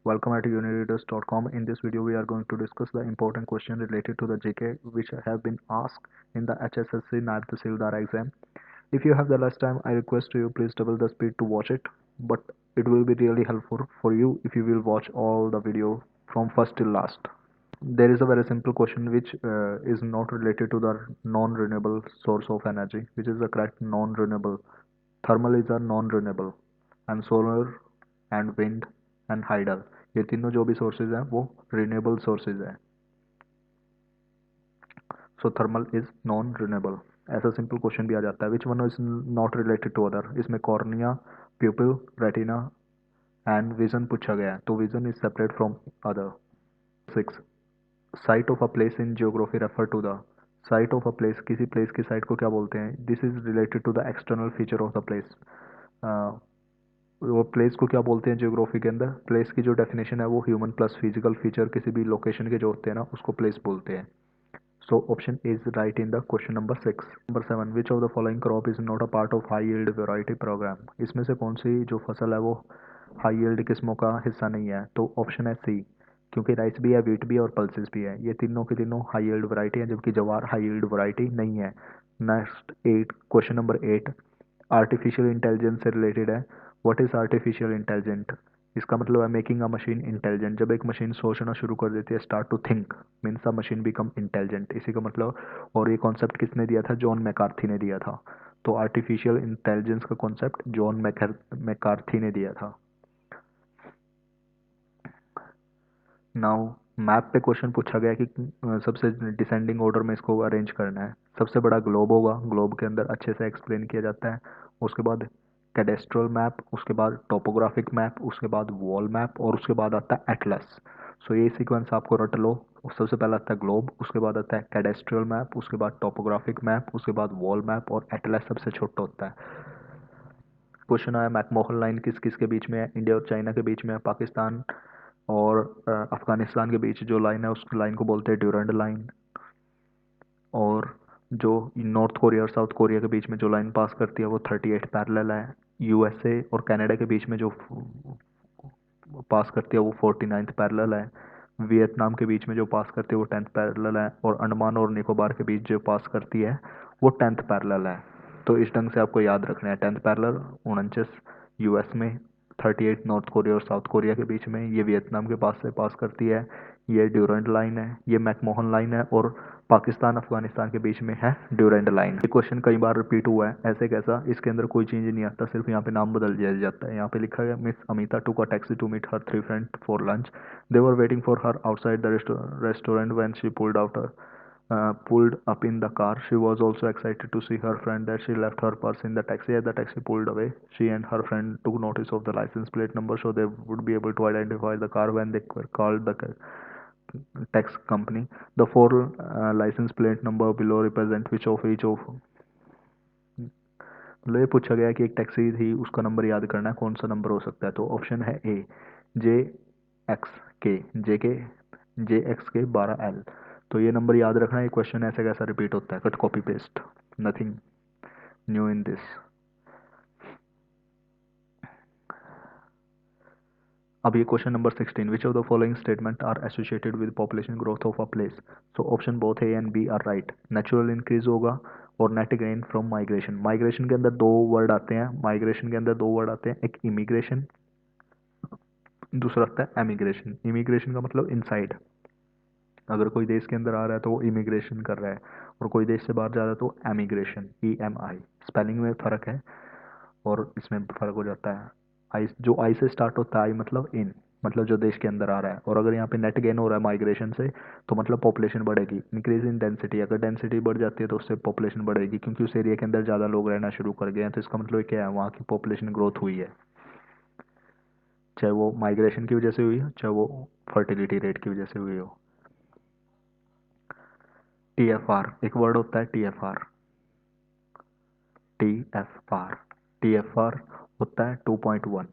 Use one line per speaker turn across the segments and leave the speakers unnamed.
Welcome at unireaders.com. In this video, we are going to discuss the important question related to the JK which have been asked in the HSSC NAT Tahsildar exam. If you have the less time, I request you please double the speed to watch it. But it will be really helpful for you if you will watch all the video from first till last. There is a very simple question which is not related to the non-renewable source of energy, which is the correct non-renewable. Thermal is a non-renewable and solar and wind and hydel, ये तीनों जो भी sources हैं वो renewable sources हैं. So thermal is non renewable. ऐसा simple question भी आ जाता है. Which one is not related to other. इसमें cornea, pupil, retina and vision पूछा गया है, तो vision is separate from other. 6. Site of a place in geography refer to the. Site of a place, किसी प्लेस की site को क्या बोलते हैं? This is related to the external feature of the place. वो प्लेस को क्या बोलते हैं जियोग्राफी के अंदर? प्लेस की जो डेफिनेशन है वो ह्यूमन प्लस फिजिकल फीचर किसी भी लोकेशन के जो होते हैं ना उसको प्लेस बोलते हैं. So option is right in the question number 6. Number 7. Which of the following crop is not a part of high yield variety programme. इसमें से कौन सी जो फसल है वो हाई यील्ड किस्मों का हिस्सा नहीं है? तो ऑप्शन है सी, क्योंकि राइस भी है, वीट भी है और पल्सेस भी है. ये तीनों की तीनों हाई यील्ड वैरायटी है, जबकि जवार हाई यील्ड वैरायटी नहीं है. Next 8, question number 8 artificial intelligence से रिलेटेड है. What is artificial intelligent? इसका मतलब है मेकिंग अ मशीन इंटेलिजेंट. जब एक मशीन सोचना शुरू कर देती है, start to think, means a machine become intelligent, इसी का मतलब. और ये कॉन्सेप्ट किसने दिया था? जॉन मैकार्थी ने दिया था. तो आर्टिफिशियल इंटेलिजेंस का कॉन्सेप्ट जॉन मैकार्थी ने दिया था. नाउ मैप पे क्वेश्चन पूछा गया कि सबसे डिसेंडिंग ऑर्डर में इसको अरेंज करना है. सबसे बड़ा ग्लोब होगा, ग्लोब के अंदर अच्छे से एक्सप्लेन किया जाता है. उसके बाद कैडेस्ट्रल मैप, उसके बाद टोपोग्राफिक मैप, उसके बाद वॉल मैप और उसके बाद आता है एटलस. सो ये सीक्वेंस आपको रट लो. सबसे पहला आता है ग्लोब, उसके बाद आता है कैडेस्ट्रल मैप, उसके बाद टोपोग्राफिक मैप, उसके बाद वॉल मैप और एटलस सबसे छोटा होता है. क्वेश्चन आया मैकमोहन लाइन किस किस के बीच में है? इंडिया और चाइना के बीच में है. पाकिस्तान और अफगानिस्तान के बीच जो लाइन है उस लाइन को बोलते हैं ड्यूरेंट लाइन. और जो नॉर्थ कोरिया और साउथ कोरिया के बीच में जो लाइन पास करती है वो 38 पैरेलल है. यूएसए और कनाडा के बीच में जो पास करती है वो 49th पैरेलल है. वियतनाम के बीच में जो पास करती है वो 10th पैरेलल है. और अंडमान और निकोबार के बीच जो पास करती है वो 10th पैरेलल है. तो इस ढंग से आपको याद रखना है. 10th पैरेलल 49 यूएस में, 38 नॉर्थ कोरिया और साउथ कोरिया के बीच में, ये वियतनाम के पास से पास करती है, ये ड्यूरेंट लाइन है, ये मैकमोहन लाइन है, और पाकिस्तान अफगानिस्तान के बीच में है ड्यूरेंट लाइन. ये क्वेश्चन कई बार रिपीट हुआ है. ऐसे कैसा? इसके अंदर कोई चेंज नहीं आता, सिर्फ यहाँ पे नाम बदल दिया जाता है. यहाँ पे लिखा है Miss Amita took a taxi to meet her three friend for lunch. They were waiting for her outside the restaurant when she pulled up in the car. She was also excited to see her friend that she left her purse in the taxi. As the taxi pulled away, she and her friend took notice of the license plate number so they would be able to identify the car when they called the tax company. The four license plate number below represent which of each of. मतलब ये पूछा गया है कि एक taxi थी, उसका number याद करना है, कौन सा नंबर हो सकता है? तो ऑप्शन है ए, जे एक्स के. जे एक्स के 12L. तो ये नंबर याद रखना है. ये क्वेश्चन ऐसे कैसा रिपीट होता है? Cut copy paste, nothing new in this. अब ये question number 16. Which of the following statement are associated with population growth of a place? So option both A and B are right. Natural increase होगा और net gain from migration. Migration के अंदर दो word आते हैं. Migration के अंदर दो वर्ड आते हैं, एक इमिग्रेशन, दूसरा आता है एमिग्रेशन. इमिग्रेशन का मतलब इनसाइड. अगर कोई देश के अंदर आ रहा है तो वो इमिग्रेशन कर रहा है, और कोई देश से बाहर जा रहा है तो एमिग्रेशन. EMI. स्पेलिंग में फ़र्क है और इसमें फ़र्क हो जाता है. आई, जो आई से स्टार्ट होता है, आई मतलब इन, मतलब जो देश के अंदर आ रहा है. और अगर यहाँ पे नेट गेन हो रहा है माइग्रेशन से, तो मतलब पॉपुलेशन बढ़ेगी. इंक्रीज इन डेंसिटी, अगर डेंसिटी बढ़ जाती है तो उससे पॉपुलेशन बढ़ेगी, क्योंकि उस एरिया के अंदर ज़्यादा लोग रहना शुरू कर गए हैं. तो इसका मतलब क्या है? वहाँ की पॉपुलेशन ग्रोथ हुई है, चाहे वो माइग्रेशन की वजह से हुई हो, चाहे वो फर्टिलिटी रेट की वजह से हुई हो. TFR एक वर्ड होता है. TFR, TFR, TFR होता है 2.1.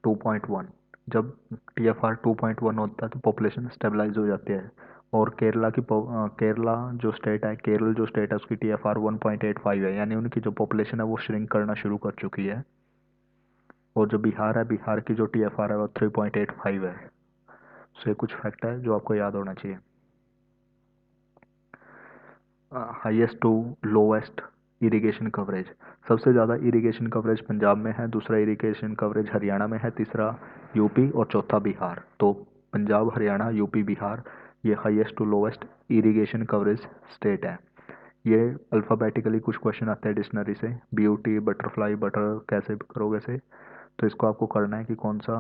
2.1. जब TFR 2.1 होता है तो पॉपुलेशन स्टेबलाइज हो जाती है. और केरला जो स्टेट है, केरल जो स्टेट है, उसकी TFR 1.85 है, यानी उनकी जो पॉपुलेशन है वो श्रिंक करना शुरू कर चुकी है. और जो बिहार है, बिहार की जो TFR है वो 3.85 है। सो ये कुछ फैक्ट है जो आपको याद होना चाहिए। Highest to lowest irrigation coverage, सबसे ज़्यादा इरिगेशन कवरेज पंजाब में है, दूसरा इरिगेशन कवरेज हरियाणा में है, तीसरा यूपी और चौथा बिहार। तो पंजाब, हरियाणा, यूपी, बिहार, ये highest to lowest irrigation coverage state है। ये अल्फ़ाबेटिकली कुछ क्वेश्चन आते हैं डिक्शनरी से, ब्यूटी, बटरफ्लाई, बटर कैसे करोगे से, तो इसको आपको करना है कि कौन सा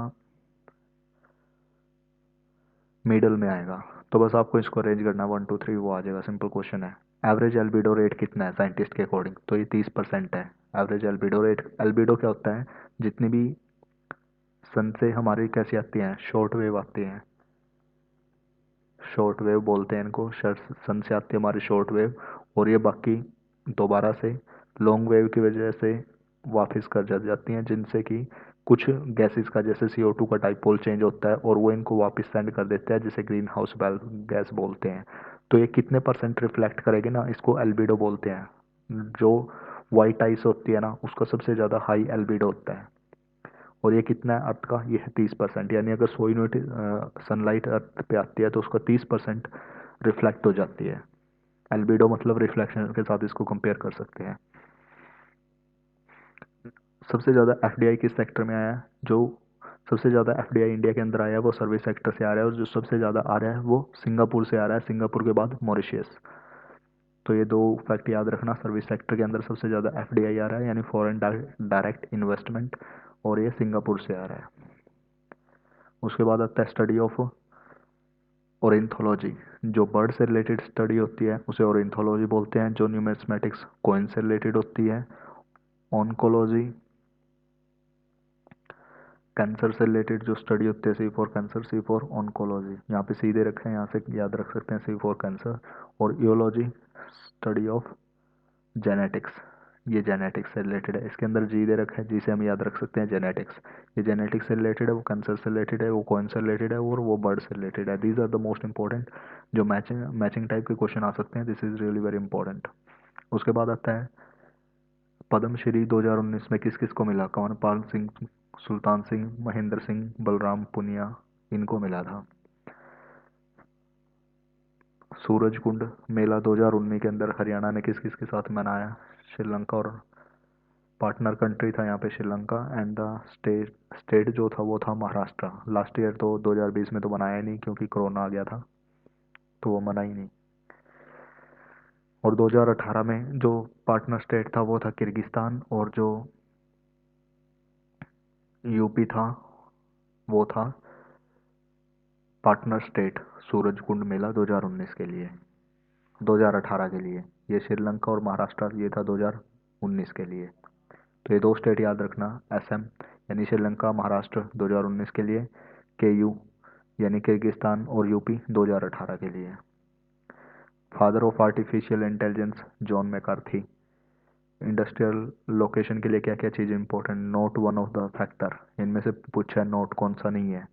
मिडल में आएगा। तो बस आपको इसको अरेंज करना है 1 2 3, वो आ जाएगा, सिंपल क्वेश्चन है। एवरेज एल्बिडो रेट कितना है साइंटिस्ट के अकॉर्डिंग, तो ये 30% है। एवरेज एल्बिडो रेट, एल्बिडो क्या होता है, जितनी भी सन से हमारी कैसी आती हैं, शॉर्ट वेव आती हैं, शॉर्ट वेव बोलते हैं इनको, सन से आती है हमारी शॉर्ट वेव, और ये बाकी दोबारा से लॉन्ग वेव की वजह से वापस कर जाती हैं, जिनसे कि कुछ गैसेस का, जैसे CO2 का डाइपोल चेंज होता है और वो इनको वापस सेंड कर देता है, जिसे ग्रीन हाउस गैस बोलते हैं। तो ये कितने परसेंट रिफ्लेक्ट करेगी ना, इसको एल्बिडो बोलते हैं। जो वाइट आइस होती है ना, उसका सबसे ज़्यादा हाई एल्बिडो होता है। और ये कितना है अर्थ का, ये है 30%, यानी अगर 100 यूनिट सनलाइट अर्थ पे आती है तो उसका 30% रिफ्लेक्ट हो जाती है। एल्बिडो मतलब रिफ्लेक्शन के साथ इसको कंपेयर कर सकते हैं। सबसे ज़्यादा FDI किस सेक्टर में आया है, जो सबसे ज़्यादा FDI इंडिया के अंदर आया है वो सर्विस सेक्टर से आ रहा है, और जो सबसे ज़्यादा आ रहा है वो सिंगापुर से आ रहा है, सिंगापुर के बाद मॉरिशियस। तो ये दो फैक्ट याद रखना, सर्विस सेक्टर के अंदर सबसे ज़्यादा FDI आ रहा है, यानी फॉरेन डायरेक्ट इन्वेस्टमेंट, और ये सिंगापुर से आ रहा है। उसके बाद आता है स्टडी ऑफ ओरिनथोलॉजी, जो बर्ड से रिलेटेड स्टडी होती है उसे ओरिनथोलॉजी बोलते हैं। जो न्यूमिस्मेटिक्स कॉइन से रिलेटेड होती है, ऑन्कोलॉजी। कैंसर से रिलेटेड जो स्टडी होती है, C for cancer, C for oncology, यहाँ पे सीधे रखें, यहाँ से याद रख सकते हैं, C फॉर कैंसर। और ईओलॉजी, स्टडी ऑफ जेनेटिक्स, ये जेनेटिक्स से रिलेटेड है, इसके अंदर जी दे रखा है, जिसे हम याद रख सकते हैं जेनेटिक्स। ये जेनेटिक्स से रिलेटेड है, वो कैंसर से रिलेटेड है, वो कौन से रिलेटेड है, और वो बर्ड से रिलेटेड है। These are the most important जो मैचिंग मैचिंग टाइप के क्वेश्चन आ सकते हैं। This is really very important. उसके बाद आता है पद्मश्री 2019 में किस किस को मिला, कंवरपाल सिंह, सुल्तान सिंह, महेंद्र सिंह, बलराम पुनिया, इनको मिला था। सूरजकुंड मेला 2019 के अंदर हरियाणा ने किस किस के साथ मनाया, श्रीलंका, और पार्टनर कंट्री था यहाँ पे Sri Lanka, and the state state जो था वो था महाराष्ट्र। लास्ट ईयर तो 2020 में तो मनाया ही नहीं क्योंकि कोरोना आ गया था, तो वो मना ही नहीं। और 2018 में जो पार्टनर स्टेट था वो था किर्गिस्तान, और जो यूपी था वो था पार्टनर स्टेट सूरजकुंड मेला 2019 के लिए, 2018 के लिए। ये श्रीलंका और महाराष्ट्र ये था 2019 के लिए। तो ये दो स्टेट याद रखना, SM यानी श्रीलंका, महाराष्ट्र 2019 के लिए, KU यानी किर्गिस्तान, और UP 2018 के लिए। Father of artificial intelligence John McCarthy. Industrial location के लिए क्या क्या चीज़ important, note one of the factor, इनमें से पूछा है नोट कौन सा नहीं है।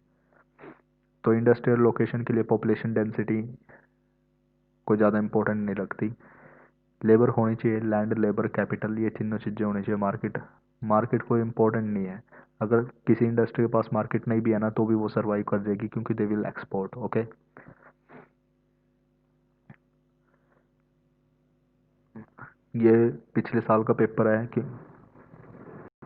तो इंडस्ट्रियल लोकेशन के लिए पॉपुलेशन डेंसिटी को ज़्यादा इंपॉर्टेंट नहीं लगती, लेबर होनी चाहिए, लैंड, लेबर, कैपिटल, ये तीनों चीज़ें होनी चाहिए। मार्केट, मार्केट कोई इंपॉर्टेंट नहीं है, अगर किसी इंडस्ट्री के पास मार्केट नहीं भी है ना तो भी वो सर्वाइव कर जाएगी, क्योंकि दे विल एक्सपोर्ट। ओके, ये पिछले साल का पेपर है कि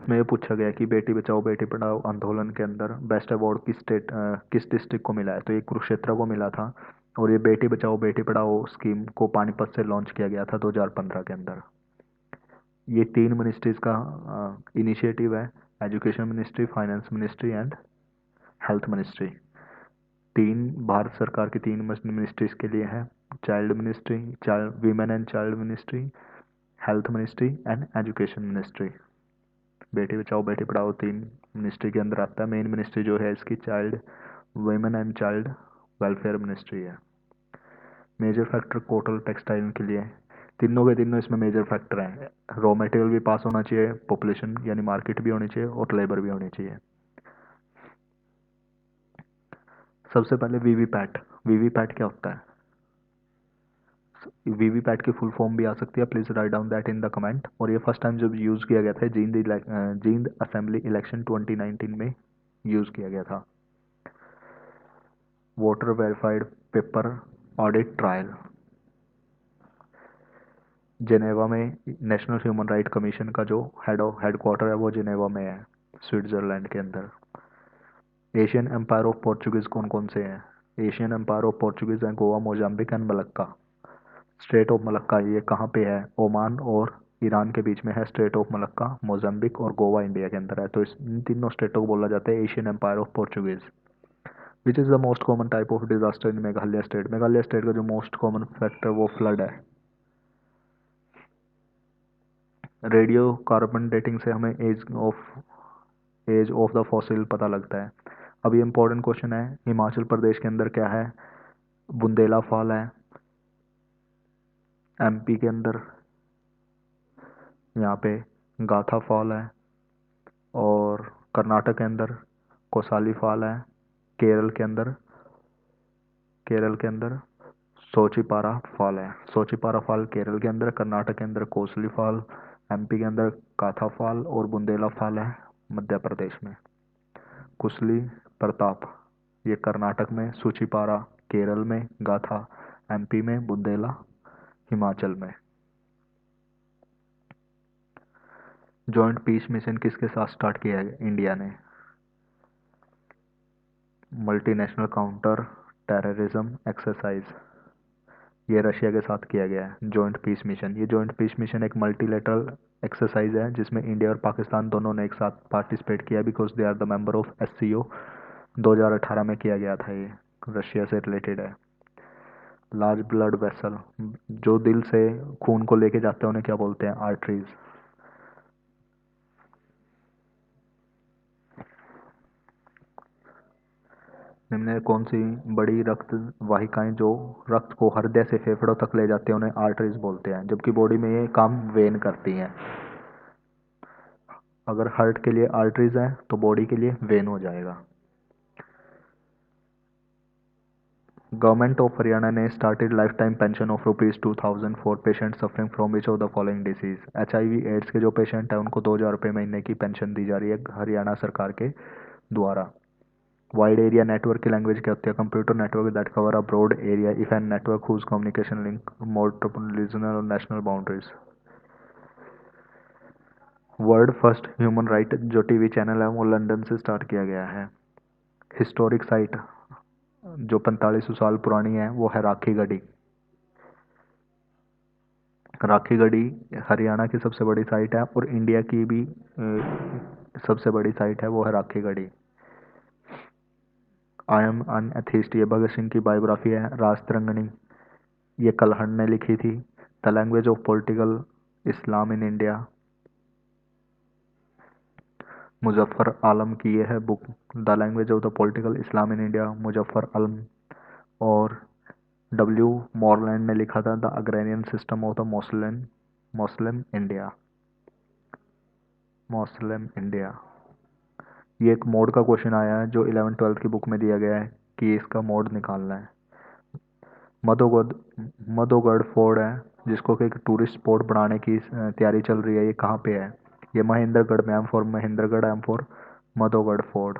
में ये पूछा गया कि बेटी बचाओ बेटी पढ़ाओ आंदोलन के अंदर बेस्ट अवार्ड किस डिस्ट्रिक्ट को मिला है, तो ये कुरुक्षेत्र को मिला था। और ये बेटी बचाओ बेटी पढ़ाओ स्कीम को पानीपत से लॉन्च किया गया था 2015 के अंदर। ये 3 मिनिस्ट्रीज का इनिशिएटिव है, education ministry, finance ministry and health ministry. तीन भारत सरकार की 3 मिनिस्ट्रीज के लिए है, child ministry, child women and child ministry, health ministry and education ministry. Beti Bachao Beti Padhao 3 ministry के अंदर आता है। मेन मिनिस्ट्री जो है इसकी child, women and child welfare ministry है। मेजर फैक्टर कोटल टेक्सटाइल के लिए, तीनों के तीनों इसमें मेजर फैक्टर हैं। रॉ मटेरियल भी पास होना चाहिए, पॉपुलेशन यानी मार्केट भी होनी चाहिए, और लेबर भी होनी चाहिए। सबसे पहले वीवीपैट, वीवीपैट क्या होता है, वीवीपैट की फुल फॉर्म भी आ सकती है, please write down that in the comment. और ये फर्स्ट टाइम जब यूज़ किया गया था जींद असेंबली इलेक्शन 2019 में यूज़ किया गया था। Voter verified paper audit trial, Geneva में नेशनल ह्यूमन राइट कमीशन का जो हेडक्वार्टर है वो जेनेवा में है, स्विट्जरलैंड के अंदर। एशियन एम्पायर ऑफ पोर्चुगीज कौन कौन से हैं? एशियन एम्पायर ऑफ पोर्चुगीज हैं Goa, Mozambique and Malacca. Straight of Malacca ये कहाँ पे है? ओमान और ईरान के बीच में है स्ट्रेट ऑफ मलक्का। मोजाम्बिक और गोवा इंडिया के अंदर है। तो इन तीनों स्टेटों को बोला जाता है Asian empire of Portuguese. Which is the most common type of disaster in Meghalaya state? Meghalaya state का जो मोस्ट कॉमन फैक्टर वो फ्लड है। रेडियो कार्बन डेटिंग से हमें एज ऑफ द फॉसिल पता लगता है। अब ये इंपॉर्टेंट क्वेश्चन है, हिमाचल प्रदेश के अंदर क्या है? बुंदेला फॉल है। एमपी के अंदर यहाँ पे गाथा फॉल है। और कर्नाटक के अंदर कोसाली फॉल है। केरल के अंदर सोचिपारा फॉल है। सोचिपारा फॉल केरल के अंदर, कर्नाटक के अंदर कोसली फॉल, एमपी के अंदर काथा फॉल और बुंदेला फॉल है मध्य प्रदेश में। कुसली प्रताप ये कर्नाटक में, सूचीपारा केरल में, गाथा एमपी में, बुंदेला हिमाचल में। जॉइंट पीस मिशन किसके साथ स्टार्ट किया है इंडिया ने? मल्टीनेशनल काउंटर टेररिज्म एक्सरसाइज, ये रशिया के साथ किया गया है जॉइंट पीस मिशन। ये जॉइंट पीस मिशन एक मल्टीलेटरल एक्सरसाइज है जिसमें इंडिया और पाकिस्तान दोनों ने एक साथ पार्टिसिपेट किया, because they are the member of SCO. 2018 में किया गया था, ये रशिया से रिलेटेड है। लार्ज ब्लड वेसल, जो दिल से खून को लेके जाते हैं उन्हें क्या बोलते हैं? आर्टरीज। निम्न में कौन सी बड़ी रक्त वाहिकाएं जो रक्त को हृदय से फेफड़ों तक ले जाते हैं उन्हें आर्टरीज बोलते हैं, जबकि बॉडी में ये काम वेन करती हैं। अगर हार्ट के लिए आर्टरीज है तो बॉडी के लिए वेन हो जाएगा। गवर्नमेंट ऑफ हरियाणा ने started life time pension of ₹2000 for patient suffering from which of the following disease? HIV AIDS के जो पेशेंट हैं उनको ₹2000 महीने की पेंशन दी जा रही है हरियाणा सरकार के द्वारा। वाइड एरिया नेटवर्क की लैंग्वेज क्या होती है? Computer network that cover a broad area if an network whose communication link multiple regional और national boundaries. World first human right जो टीवी चैनल है वो लंदन से स्टार्ट किया गया है। हिस्टोरिक साइट जो 4500 साल पुरानी है वो है राखी गढ़ी। राखी गढ़ी हरियाणा की सबसे बड़ी साइट है और इंडिया की भी सबसे बड़ी साइट है, वो है Rakhi Garhi. I am on atheist ये भगत सिंह की बायोग्राफी है। राज तरंगणी ये कलहण ने लिखी थी। The language of political Islam in India Muzaffar Alam की ये है book, the language of the political Islam in India, Muzaffar Alam. और डब्ल्यू मॉरलैंड ने लिखा था the agrarian system of the Muslim India. Muslim India. ये एक मोड का क्वेश्चन आया है जो 11th-12th की बुक में दिया गया है कि इसका मोड निकालना है। मधोगढ़ मधोगढ़ फोर्ट है जिसको कि एक टूरिस्ट स्पॉट बनाने की तैयारी चल रही है, ये कहाँ पे है? ये महेंद्रगढ़ में। M for Mahendragarh, M for Madhogarh fort,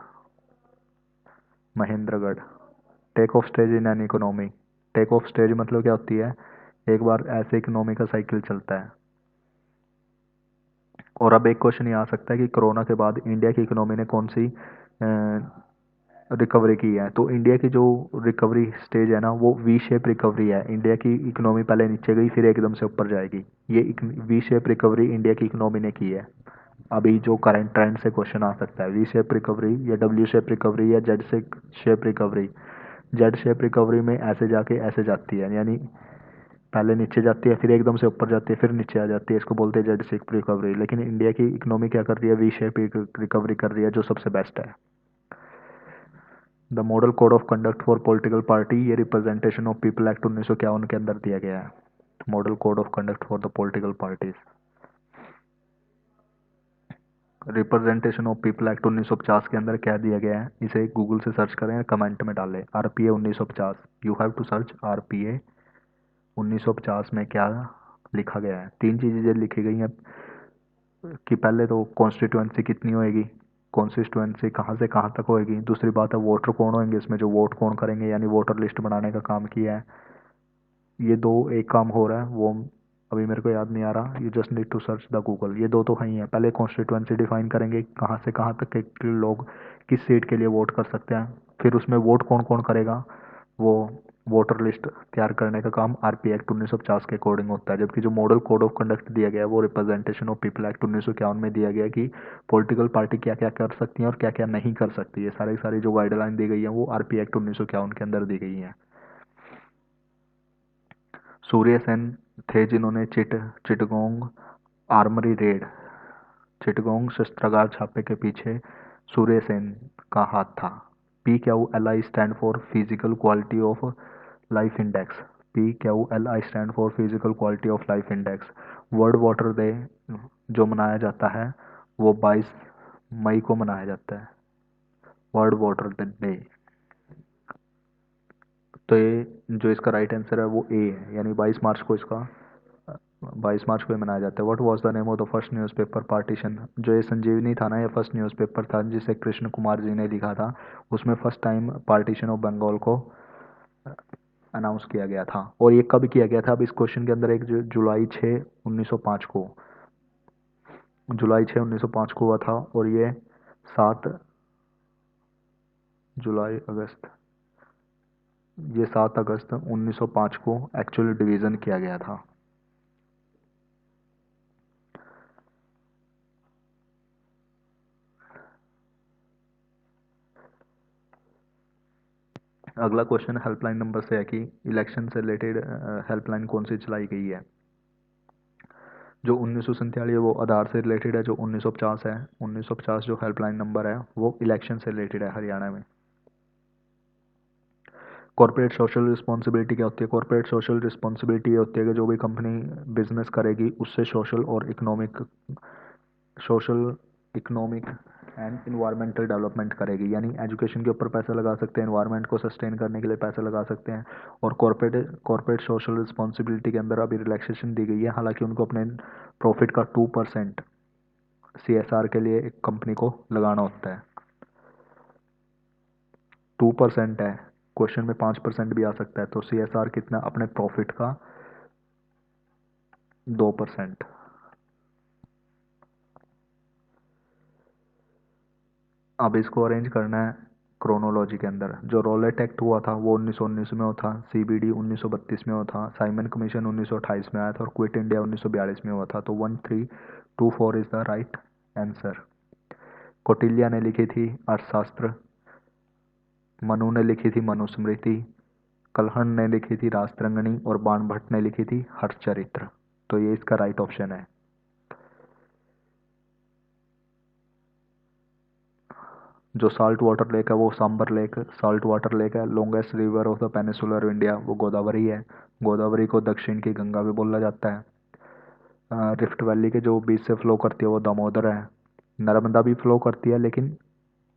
Mahendragarh. Take off stage in an economy, take off stage मतलब क्या होती है? एक बार ऐसे इकोनॉमी का साइकिल चलता है। और अब एक क्वेश्चन ये आ सकता है कि कोरोना के बाद इंडिया की इकोनॉमी ने कौन सी रिकवरी की है? तो इंडिया की जो रिकवरी स्टेज है ना वो वी शेप रिकवरी है। इंडिया की इकोनॉमी पहले नीचे गई फिर एकदम से ऊपर जाएगी। ये वी शेप रिकवरी इंडिया की इकोनॉमी ने की है। अभी जो करंट ट्रेंड से क्वेश्चन आ सकता है, वी शेप रिकवरी या डब्ल्यू शेप रिकवरी या Z shape recovery. Z shape recovery में ऐसे जाके ऐसे जाती है, यानी पहले नीचे जाती है फिर एकदम से ऊपर जाती है फिर नीचे आ जाती है, इसको बोलते हैं जेड शेप रिकवरी। लेकिन इंडिया की इकोनॉमी क्या कर रही है? वी शेप रिकवरी कर रही है, जो सबसे बेस्ट है। The model code of conduct for political party ये रिप्रेजेंटेशन ऑफ पीपल एक्ट 1951 के अंदर दिया गया है। Model code of conduct for the political parties. Representation of people act 1950 के अंदर क्या दिया गया है? इसे गूगल से सर्च करें, कमेंट में डालें। RPA 1950, you have to search RPA 1950 में क्या लिखा गया है? तीन चीज़ें जो लिखी गई हैं कि पहले तो कॉन्स्टिट्यूएंसी कितनी होएगी, कॉन्स्टिट्यूएंसी कहाँ से कहाँ तक होएगी, दूसरी बात है वोटर कौन होंगे इसमें, जो वोट कौन करेंगे, यानी वोटर लिस्ट बनाने का काम किया है। ये दो एक काम हो रहा है, वो अभी मेरे को याद नहीं आ रहा, you just need to search the Google. ये दो तो है ही हैं। पहले कॉन्स्टिट्यूएंसी डिफाइन करेंगे कहाँ से कहाँ तक के लोग किस सीट के लिए वोट कर सकते हैं, फिर उसमें वोट कौन कौन करेगा, वो वोटर लिस्ट तैयार करने का काम आरपी एक्ट 1950 के अकॉर्डिंग होता है। जबकि जो मॉडल कोड ऑफ कंडक्ट दिया गया है वो रिप्रेजेंटेशन ऑफ पीपल एक्ट 1951 में दिया गया है कि पॉलिटिकल पार्टी क्या क्या कर सकती हैं और क्या क्या नहीं कर सकती है। सारी सारी जो गाइडलाइन दी गई है वो आरपी एक्ट 1951 के अंदर दी गई हैं। सूर्य सेन थे जिन्होंने चिटगोंग आर्मरी रेड, चिटगोंग शस्त्रागार छापे के पीछे सूर्य सेन का हाथ था। PQLI stand for physical quality of life index, PQLI stand for physical quality of life index. World water day जो मनाया जाता है वो 22 मई को मनाया जाता है, वर्ल्ड वाटर डे। तो ये जो इसका राइट आंसर है वो ए है, यानी 22 मार्च को इसका 22 मार्च को ही मनाया जाता है। What was the name of the first newspaper partition? जो ये संजीवनी था ना, ये फर्स्ट न्यूज़पेपर था जिसे कृष्ण कुमार जी ने लिखा था। उसमें first time partition of Bengal को अनाउंस किया गया था। और ये कब किया गया था? अब इस क्वेश्चन के अंदर एक जुलाई 6 1905 को, जुलाई 6 1905 को हुआ था। और ये 7 जुलाई अगस्त, ये 7 अगस्त 1905 को एक्चुअल डिवीज़न किया गया था। अगला क्वेश्चन हेल्पलाइन नंबर से है कि इलेक्शन से रिलेटेड हेल्पलाइन कौन सी चलाई गई है? जो 1947 है वो आधार से रिलेटेड है। जो 1950 है, 1950 जो हेल्पलाइन नंबर है वो इलेक्शन से रिलेटेड है हरियाणा में। कॉर्पोरेट सोशल रिस्पॉन्सिबिलिटी क्या होती है? कॉर्पोरेट सोशल रिस्पॉन्सिबिलिटी ये होती है कि जो भी कंपनी बिजनेस करेगी उससे social economic and environmental development करेगी। यानी एजुकेशन के ऊपर पैसा लगा सकते हैं, इन्वायरमेंट को सस्टेन करने के लिए पैसा लगा सकते हैं। और कॉर्पोरेट सोशल रिस्पॉन्सिबिलिटी के अंदर अभी रिलैक्सेशन दी गई है, हालांकि उनको अपने प्रॉफिट का 2% CSR के लिए एक कंपनी को लगाना होता है। 2% है, क्वेश्चन में 5% भी आ सकता है। तो CSR कितना? अपने प्रॉफिट का 2%। अब इसको अरेंज करना है क्रोनोलॉजी के अंदर। जो रॉलेट एक्ट हुआ था वो 1919 में हुआ था, CBD 1932 में हुआ था, साइमन कमीशन 1928 में आया था और क्विट इंडिया 1942 में हुआ था। तो 1324 is the right answer. Kautilya ने लिखी थी अर्थशास्त्र, मनु ने लिखी थी मनुस्मृति, कल्हण ने लिखी थी राजतरंगिणी और बाणभट्ट ने लिखी थी हर्षचरित्र। तो ये इसका राइट ऑप्शन है। जो साल्ट वाटर लेक है वो Sambhar lake salt water lake है। Longest river of the peninsular India वो गोदावरी है। गोदावरी को दक्षिण की गंगा भी बोला जाता है। रिफ्ट वैली के जो बीच से फ्लो करती है वो दामोदर है। नर्मदा भी फ्लो करती है लेकिन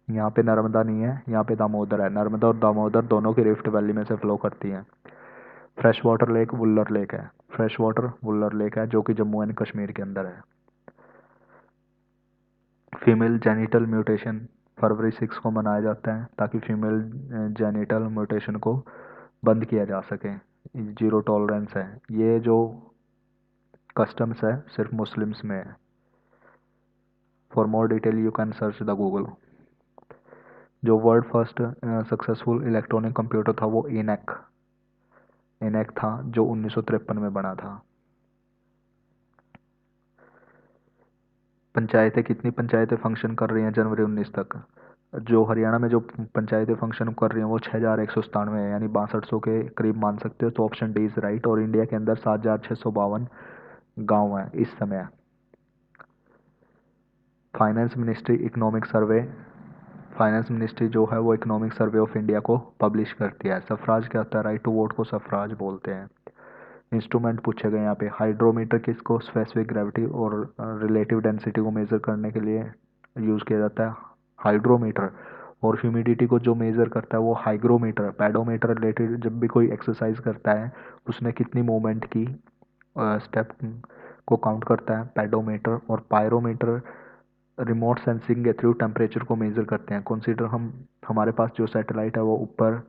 यहाँ पे नर्मदा नहीं है, यहाँ पे दामोदर है। नर्मदा और दामोदर दोनों की रिफ्ट वैली में से फ्लो करती हैं। Fresh water lake Wular lake है, फ्रेश वाटर वुल्लर लेक है जो कि जम्मू एंड कश्मीर के अंदर है। फीमेल जेनिटल म्यूटेशन फरवरी 6 को मनाया जाता है ताकि फीमेल जेनिटल म्यूटेशन को बंद किया जा सके। जीरो टॉलरेंस है। ये जो कस्टम्स है सिर्फ मुस्लिम्स में है। For more detail you can search the Google. जो world first successful electronic computer था वो एनैक था जो 1953 में बना था। पंचायतें कितनी पंचायतें फंक्शन कर रही हैं जनवरी 19 तक? जो हरियाणा में जो पंचायतें फंक्शन कर रही हैं वो 6197 है, यानी 6200 के करीब मान सकते हो। तो ऑप्शन डी इज राइट। और इंडिया के अंदर 7652 गांव हैं इस समय। Finance ministry economic survey, finance ministry जो है वो इकोनॉमिक सर्वे ऑफ इंडिया को पब्लिश करती है। सफराज क्या होता है? राइट टू वोट को सफराज बोलते हैं। इंस्ट्रूमेंट पूछे गए यहाँ पे। हाइड्रोमीटर किसको स्पेसिफिक ग्रेविटी और रिलेटिव डेंसिटी को मेजर करने के लिए यूज़ किया जाता है? हाइड्रोमीटर। और ह्यूमिडिटी को जो मेज़र करता है वो हाइग्रोमीटर, पैडोमीटर रिलेटेड जब भी कोई एक्सरसाइज करता है उसमें कितनी मूवमेंट की स्टेप को काउंट करता है पैडोमीटर। और पायरोमीटर रिमोट सेंसिंग के थ्रू टेम्परेचर को मेज़र करते हैं। कंसीडर हम हमारे पास जो सैटेलाइट है वो ऊपर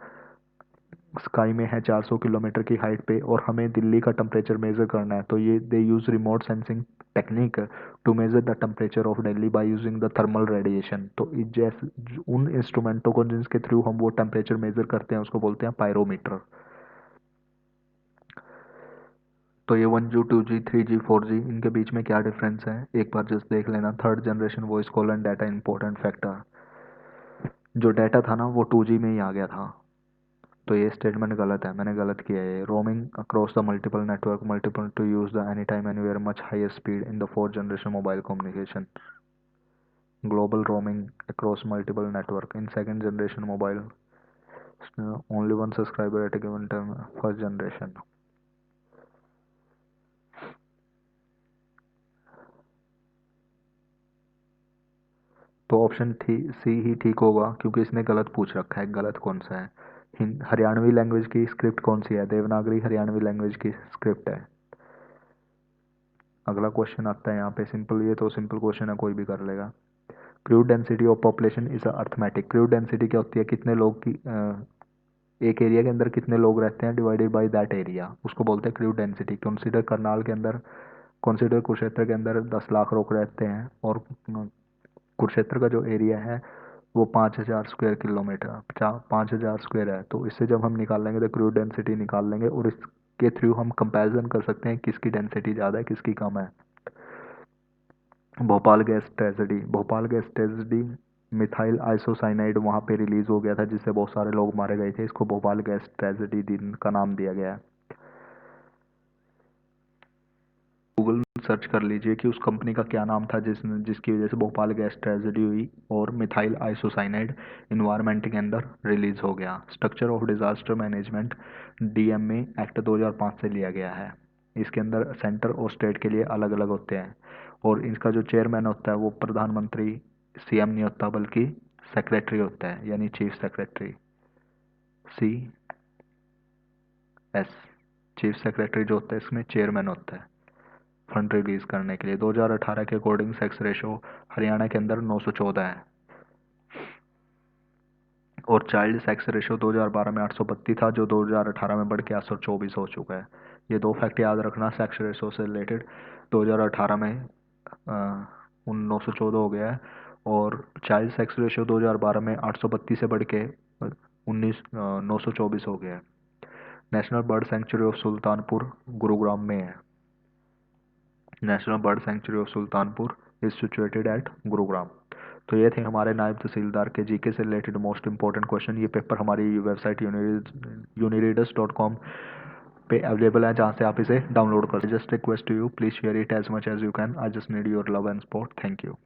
स्काई में है 400 किलोमीटर की हाइट पे, और हमें दिल्ली का टेम्परेचर मेज़र करना है, तो ये they use remote sensing technique to measure the temperature of Delhi by using the thermal radiation. तो जैसे उन इंस्ट्रूमेंटों को जिसके थ्रू हम वो टेम्परेचर मेज़र करते हैं उसको बोलते हैं पायरोमीटर। तो ये 1G 2G 3G 4G इनके बीच में क्या डिफरेंस है एक बार जस्ट देख लेना। Third generation voice call and data important factor. जो डाटा था ना वो 2G में ही आ गया था, तो ये स्टेटमेंट गलत है, मैंने गलत किया है। Roaming across the multiple network multiple to use the any time anywhere much higher speed in the fourth generation mobile communication. Global roaming across multiple network in second generation mobile only one subscriber at a given time first generation. तो option C ही ठीक होगा, क्योंकि इसने गलत पूछ रखा है। गलत कौन सा है? हरियाणवी लैंग्वेज की स्क्रिप्ट कौन सी है? देवनागरी हरियाणवी लैंग्वेज की स्क्रिप्ट है। अगला क्वेश्चन आता है यहाँ पे सिंपल, ये तो सिंपल क्वेश्चन है, कोई भी कर लेगा। Crude density of population is arithmetic. Crude density क्या होती है? कितने लोग की एक एरिया के अंदर कितने लोग रहते हैं डिवाइडेड बाय दैट एरिया, उसको बोलते हैं क्रूड डेंसिटी। कंसीडर करनाल के अंदर, कंसीडर कुरुक्षेत्र के अंदर 10 लाख लोग रहते हैं, और कुरुक्षेत्र का जो एरिया है वो 5,000 स्क्वायर किलोमीटर 5,000 स्क्वायर है। तो इससे जब हम निकाल लेंगे तो क्रूड डेंसिटी निकाल लेंगे, और इसके थ्रू हम कंपैरिजन कर सकते हैं किसकी डेंसिटी ज़्यादा है किसकी कम है। Bhopal gas tragedy, Bhopal gas tragedy methyl isocyanide वहाँ पे रिलीज हो गया था जिससे बहुत सारे लोग मारे गए थे, इसको भोपाल गैस ट्रेजेडी दिन का नाम दिया गया है। गूगल में सर्च कर लीजिए कि उस कंपनी का क्या नाम था जिसकी वजह से भोपाल गैस ट्रेजेडी हुई और मिथाइल आइसोसाइनाइड इन्वायरमेंट के अंदर रिलीज हो गया। Structure of disaster management DMA act 2005 से लिया गया है। इसके अंदर सेंटर और स्टेट के लिए अलग अलग होते हैं, और इसका जो चेयरमैन होता है वो प्रधानमंत्री सीएम नहीं होता बल्कि सेक्रेटरी होता है, यानी chief secretary C S. Chief secretary जो होता है इसमें चेयरमैन होता है फंड रिलीज करने के लिए। 2018 के अकॉर्डिंग सेक्स रेशो हरियाणा के अंदर 914 है, और चाइल्ड सेक्स रेशो 2012 में 832 था, जो 2018 में बढ़ के 824 हो चुका है। ये दो फैक्ट याद रखना सेक्स रेशो से रिलेटेड। 2018 में उन 914 हो गया है, और चाइल्ड सेक्स रेशो 2012 में 832 से बढ़ के 924 हो गया है। National bird sanctuary of Sultanpur Gurugram में है। National bird sanctuary of Sultanpur is situated at Gurugram. तो ये थे हमारे नायब तहसीलदार के जीके से रिलेटेड मोस्ट इंपॉर्टेंट क्वेश्चन। ये पेपर हमारी वेबसाइट unireaders.com पे अवेलेबल है, जहाँ से आप इसे डाउनलोड कर। Just request to you, please share it as much as you can. I just need your love and support. Thank you.